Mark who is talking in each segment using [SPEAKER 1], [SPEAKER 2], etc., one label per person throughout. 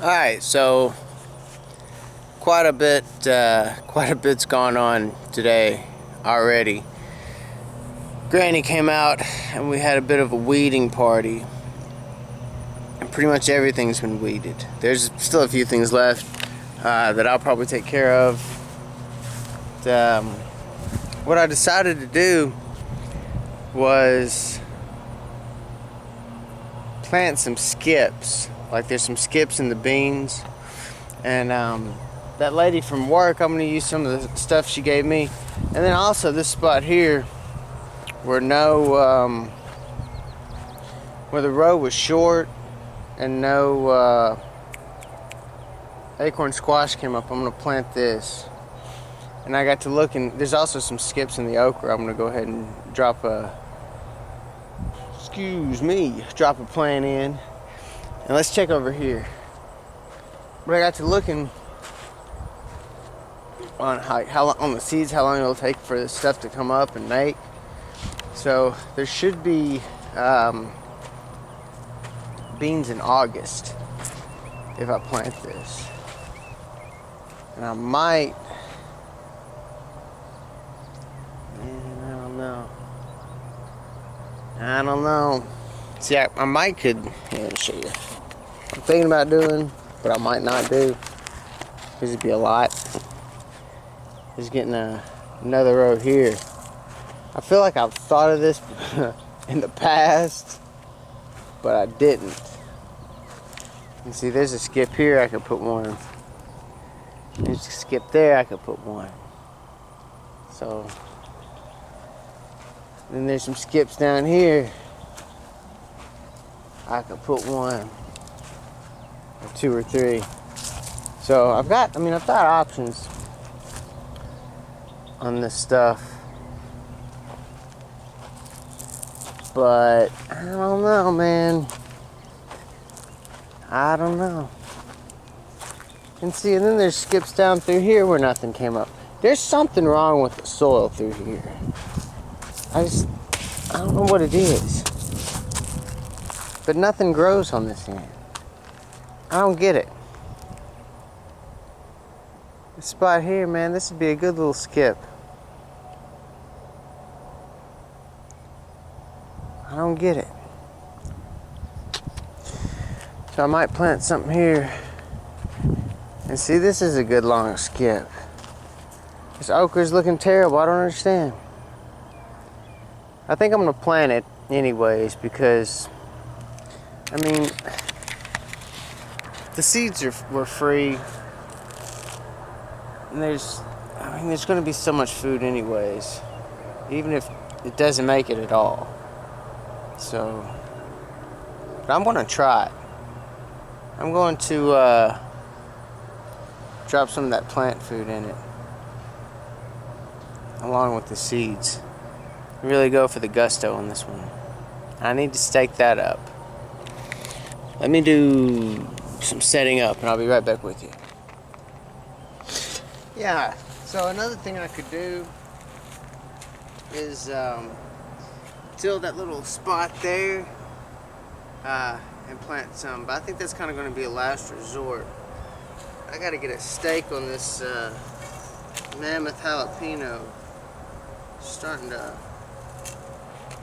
[SPEAKER 1] Alright, so quite a bit's gone on today already. Granny came out and we had a bit of a weeding party. And pretty much everything's been weeded. There's still a few things left that I'll probably take care of. What I decided to do was plant some skips. Like there's some skips in the beans. And that lady from work, I'm going to use some of the stuff she gave me. And then also this spot here where where the row was short and no acorn squash came up, I'm going to plant this. And I got to look, and there's also some skips in the okra. I'm going to go ahead and drop a plant in. And let's check over here. But I got to looking on on the seeds, how long it'll take for this stuff to come up and make. So there should be beans in August if I plant this. And I might, I don't know. See, I might could, let me show you. I'm thinking about doing, but I might not do, because it'd be a lot. Just getting another row here. I feel like I've thought of this in the past, but I didn't. You see, there's a skip here, I could put one. There's a skip there, I could put one. So, then there's some skips down here. I could put one, or two or three. So I've got options on this stuff. But I don't know, man. I don't know. And see, and then there's skips down through here where nothing came up. There's something wrong with the soil through here. I don't know what it is. But nothing grows on this end. I don't get it. This spot here, man, this would be a good little skip. I don't get it. So I might plant something here. And see, this is a good long skip. This okra's looking terrible. I don't understand. I think I'm going to plant it anyways because, I mean, the seeds were free. And there's going to be so much food anyways. Even if it doesn't make it at all. So, but I'm going to try it. I'm going to drop some of that plant food in it, along with the seeds. Really go for the gusto on this one. I need to stake that up. Let me do some setting up, and I'll be right back with you. Yeah, so another thing I could do is till that little spot there and plant some, but I think that's kind of going to be a last resort. I got to get a stake on this mammoth jalapeno. It's starting to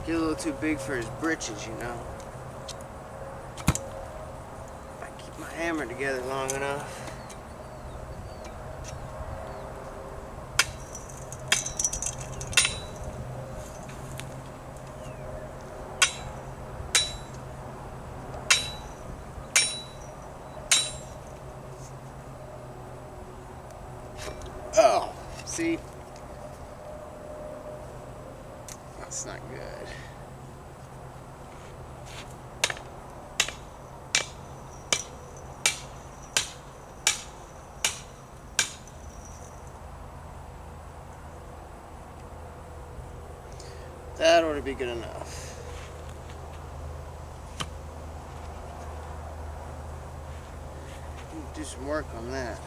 [SPEAKER 1] get a little too big for his britches, you know. If I keep my hammer together long enough. Oh, see? That's not good. That ought to be good enough. Do some work on that.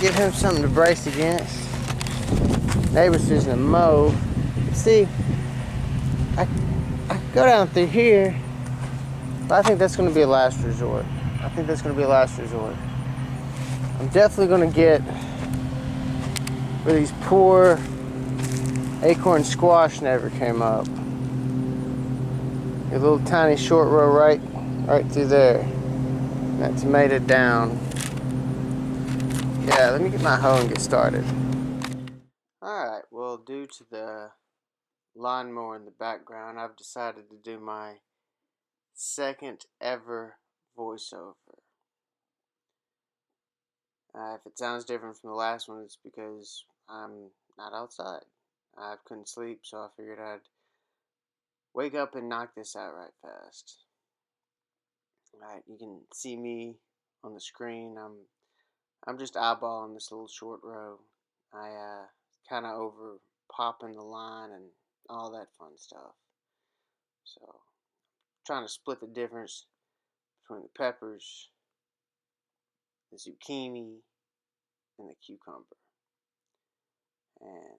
[SPEAKER 1] give him something to brace against. Neighbor's using a mow. See, I go down through here, but I think that's going to be a last resort. I think that's going to be a last resort. I'm definitely going to get where these poor acorn squash never came up. A little tiny short row right through there. That tomato down. Yeah, let me get my hoe and get started. Alright, well, due to the lawnmower in the background, I've decided to do my second ever voiceover. If it sounds different from the last one, it's because I'm not outside. I couldn't sleep, so I figured I'd wake up and knock this out right fast. Alright, you can see me on the screen. I'm just eyeballing this little short row. I kind of over popping the line and all that fun stuff. So, trying to split the difference between the peppers, the zucchini, and the cucumber. And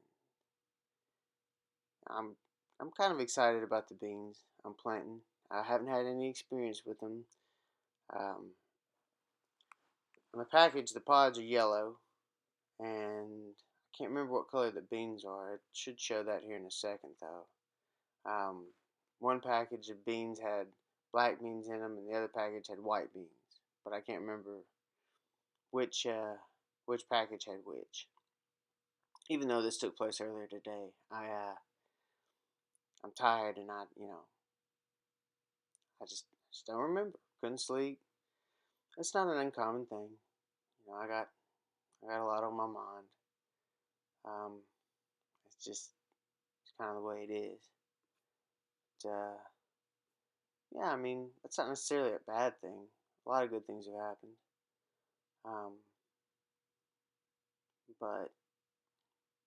[SPEAKER 1] I'm kind of excited about the beans I'm planting. I haven't had any experience with them. On the package, the pods are yellow, and I can't remember what color the beans are. It should show that here in a second, though. One package of beans had black beans in them, and the other package had white beans. But I can't remember which package had which. Even though this took place earlier today, I'm tired and I just don't remember. Couldn't sleep. It's not an uncommon thing. I got a lot on my mind. Um, it's kind of the way it is. But, yeah, I mean, that's not necessarily a bad thing. A lot of good things have happened. Um, but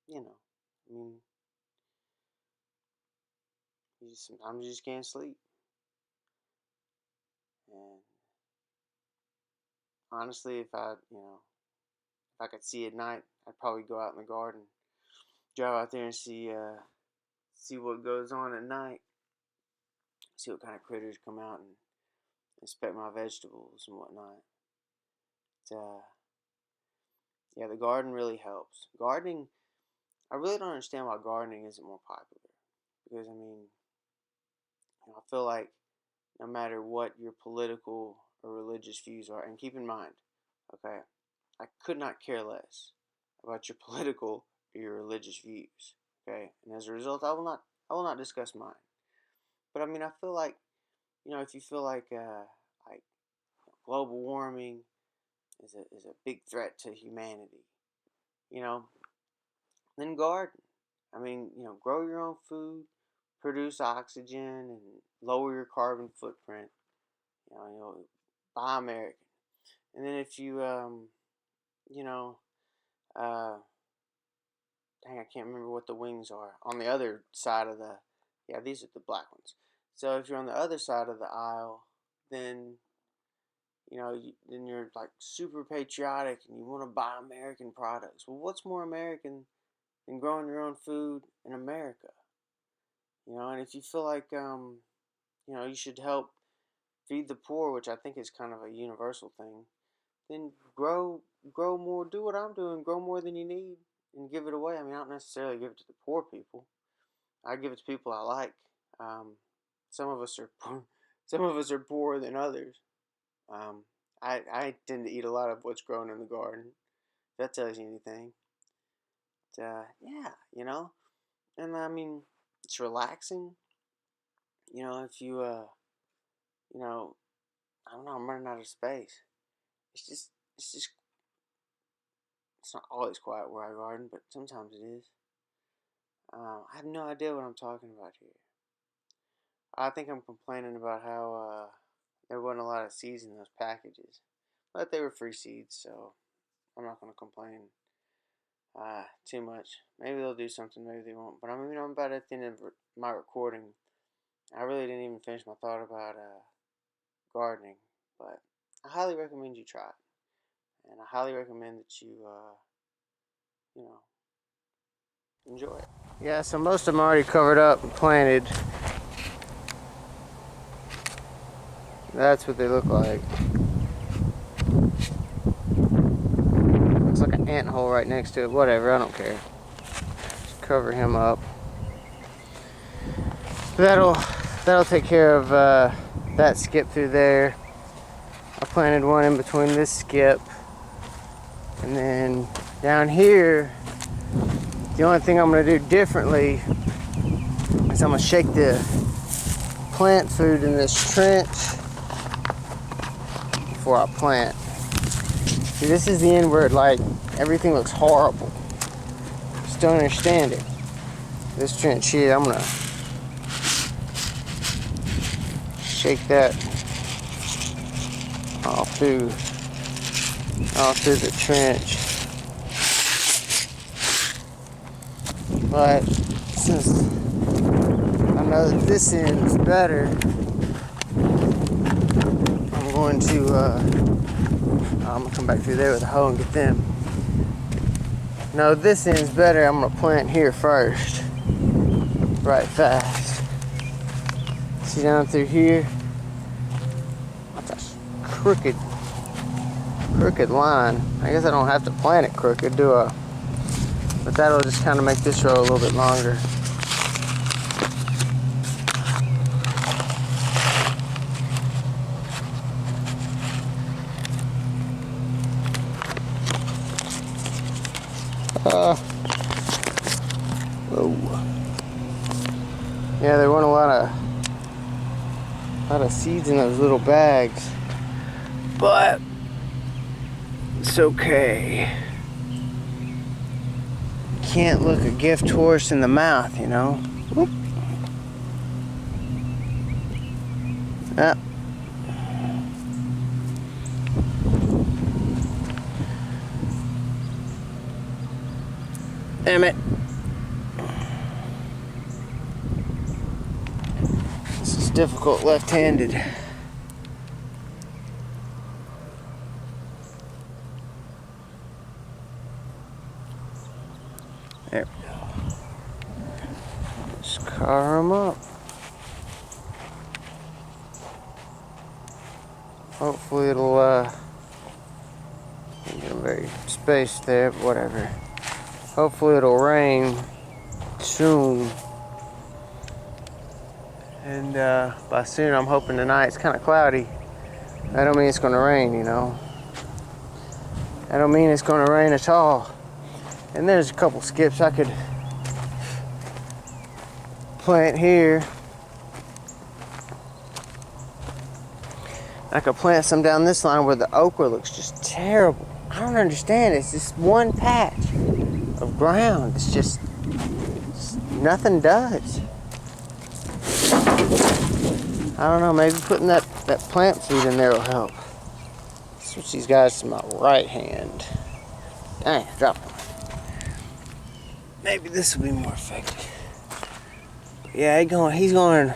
[SPEAKER 1] I mean, sometimes you just can't sleep. And honestly, if I could see at night, I'd probably go out in the garden, drive out there and see what goes on at night, see what kind of critters come out and inspect my vegetables and whatnot. But, yeah, the garden really helps. Gardening, I really don't understand why gardening isn't more popular. Because, I mean, I feel like no matter what your political or religious views are, and keep in mind, okay, I could not care less about your political or your religious views, okay, and as a result, I will not discuss mine. But I mean, I feel like, if you feel like global warming is a big threat to humanity, you know, then garden. I mean, grow your own food, produce oxygen, and lower your carbon footprint. Buy American. And then if you, you know, uh, dang, I can't remember what the wings are on the other side of the. Yeah, these are the black ones. So if you're on the other side of the aisle, then then you're like super patriotic and you want to buy American products. Well, what's more American than growing your own food in America? And if you feel like you should help feed the poor, which I think is kind of a universal thing, then grow more. Do what I'm doing. Grow more than you need and give it away. I mean, I don't necessarily give it to the poor people. I give it to people I like. Um, some of us are poor, some of us are poorer than others. Um, I tend to eat a lot of what's grown in the garden. If that tells you anything. But, yeah, and I mean it's relaxing. If you know, I don't know, I'm running out of space. It's just it's not always quiet where I garden, but sometimes it is. I have no idea what I'm talking about here. I think I'm complaining about how there wasn't a lot of seeds in those packages, but they were free seeds, so I'm not going to complain too much. Maybe they'll do something, maybe they won't. But I mean, I'm about at the end of my recording. I really didn't even finish my thought about gardening, but I highly recommend you try it, and I highly recommend that you you know, enjoy it. Yeah, so most of them are already covered up and planted. That's what they look like. Looks like an ant hole right next to it. Whatever, I don't care. Just cover him up. That'll take care of that skip through there. I planted one in between this skip. And then down here, the only thing I'm going to do differently is I'm going to shake the plant food in this trench before I plant. See, this is the end where like everything looks horrible. Just don't understand it. This trench here, I'm going to shake that all through the trench. But since I know that this end's better, I'm gonna come back through there with a hoe and get them. No, this end's better. I'm gonna plant here first, right fast. See down through here? That's a crooked line. I guess I don't have to plant it crooked, do I? But that'll just kind of make this row a little bit longer. Whoa. Yeah, there weren't a lot of seeds in those little bags, but it's okay. Can't look a gift horse in the mouth, you know. Whoop. Ah. Damn it. This is difficult left-handed. There we go. Just cover them up. Hopefully it'll get them very spaced there, but whatever. Hopefully it'll rain soon. And by soon I'm hoping tonight. It's kind of cloudy. I don't mean it's going to rain, you know. I don't mean it's going to rain at all. And there's a couple skips I could plant here. I could plant some down this line where the okra looks just terrible. I don't understand. It's just one patch of ground. It's just nothing does. I don't know. Maybe putting that plant food in there will help. Switch these guys to my right hand. Dang, drop one. Maybe this will be more effective. Yeah, he's going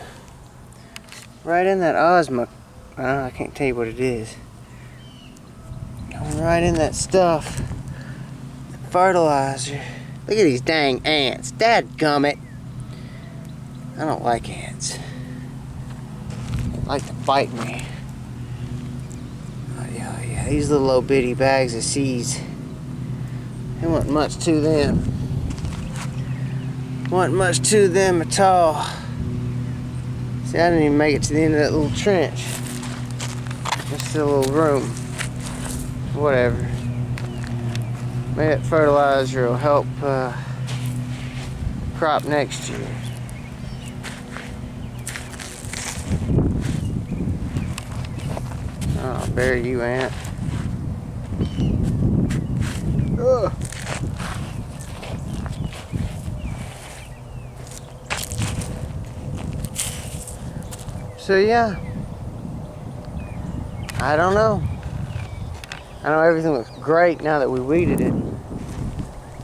[SPEAKER 1] right in that osmo. I can't tell you what it is. Going right in that stuff. Fertilizer. Look at these dang ants. Dadgummit. I don't like ants. They like to bite me. Oh yeah. These little old bitty bags of seeds. There wasn't much to them. Wasn't much to them at all. See, I didn't even make it to the end of that little trench. There's still a little room. Whatever. Maybe that fertilizer will help crop next year. Oh, bury you, ant. Ugh. So yeah, I don't know. I know everything looks great now that we weeded it.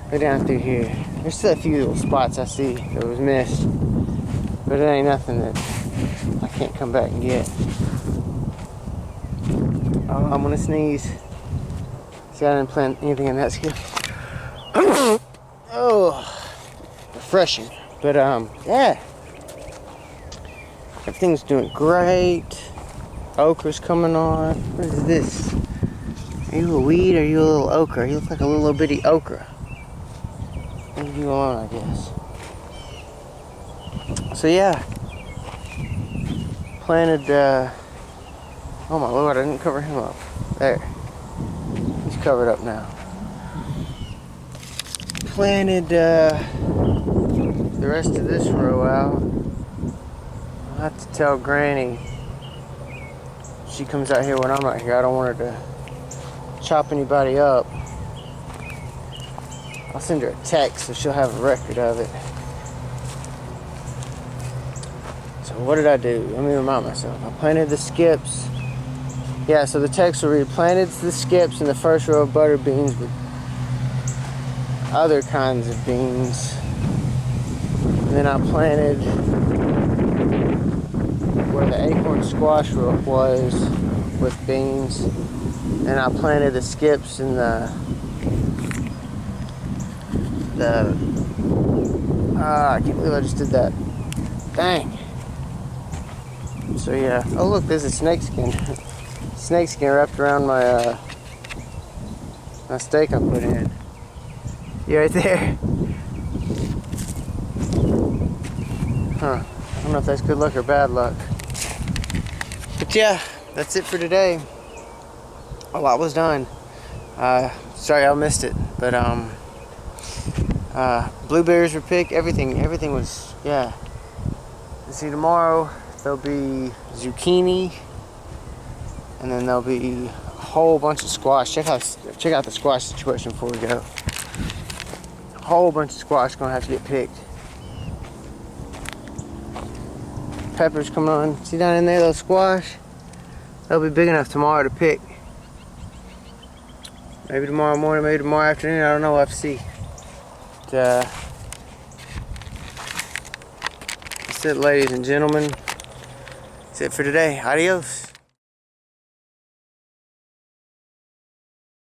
[SPEAKER 1] Go down through here. There's still a few little spots I see that was missed, but it ain't nothing that I can't come back and get. Oh, I'm gonna sneeze. See, I didn't plant anything in that skip. refreshing. But yeah, everything's doing great. Okra's coming on. What is this? Are you a weed or are you a little okra? You look like a little bitty okra. Leave you alone, I guess. So yeah, planted. Oh my lord, I didn't cover him up. There, he's covered up now. Planted the rest of this row out. I'll have to tell Granny. She comes out here when I'm not here. I don't want her to chop anybody up. I'll send her a text so she'll have a record of it. So what did I do? Let me remind myself. I planted the skips. Yeah, so the text will read, planted the skips in the first row of butter beans with other kinds of beans. And then I planted where the acorn squash row was with beans. And I planted the skips in the I can't believe I just did that. Dang. So yeah. Oh look, there's a snake skin. Snake skin wrapped around my my steak I put in. You right there? Huh. I don't know if that's good luck or bad luck. But yeah, that's it for today. A lot was done. Sorry I missed it, but blueberries were picked. Everything was, yeah. See, tomorrow there'll be zucchini, and then there'll be a whole bunch of squash. Check out the squash situation before we go. A whole bunch of squash gonna have to get picked. Peppers coming on. See down in there, those squash? They'll be big enough tomorrow to pick. Maybe tomorrow morning, maybe tomorrow afternoon. I don't know. We'll have to see. But, that's it, ladies and gentlemen. That's it for today. Adios.